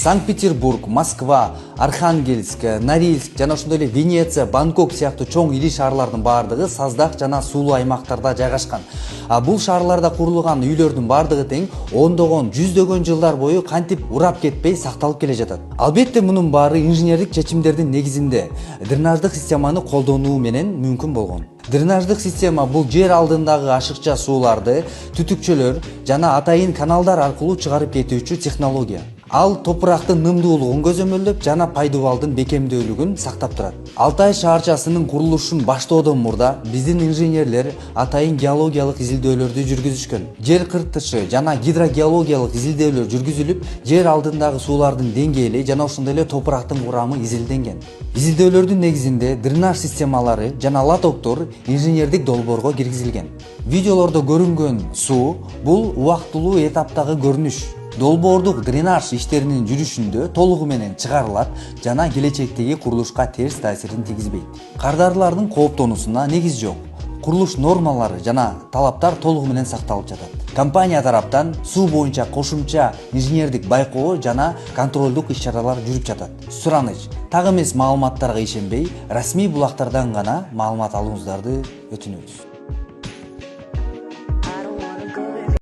Санкт-Петербург, Москва, Архангельск, Норильск жана ошондой эле Венеция, Бангкок сыяктуу чоң ири шаарлардын баардыгы саздак жана суулуу аймактарда жайгашкан. Бул шаарларда курулган үйлөрдүн баардыгы тең ондогон, жүздөгөн жылдар бою кантип урап кетпей сакталып келе жатат. Албетте мунун баары инженердик чечимдердин негизинде дренаждык системаны колдонуу менен мүмкүн болгон. Дренаждык система бул жер алдындагы ашыкча сууларды түтүкчөлөр жана атайын каналдар аркылуу чыгарып кетүүчү технология. Ал топурактын нымдуулугун көзөмөлдөп жана пайдубалдын бекемдүүлүгүн сактап турат. Алтай шаарчасынын курулушун баштоодон мурда биздин инженерлер атайын геологиялык изилдөөлөрдү жүргүзүшкөн. Жер кыртышы жана гидрогеологиялык изилдөөлөр жүргүзүлүп, жер алдындагы суулардын деңгээли жана ошондой эле топурактын курамы изилденген. Изилдөөлөрдүн негизинде дренаж системалары жана лотоктор инженердик долбоорго киргизилген. Видеолордо көрүнгөн суу бул убактылуу этаптагы көрүнүш. Долбоордук дренаж иштеринин жүрүшүндө толугу менен чыгарылат жана келечектеги курулушка терс таасирин тийгизбейт. Кардарлардын кооптонуусуна негиз жок. Курулуш нормалары жана талаптар толугу менен сакталып жатат. Компания тараптан суу боюнча кошумча инженердик байкоо жана контролдук иш-чаралар жүрүп жатат. Сураныч: так эмес маалыматтарга ишенбей, расмий булактардан гана маалымат алууңуздарды өтүнөбүз.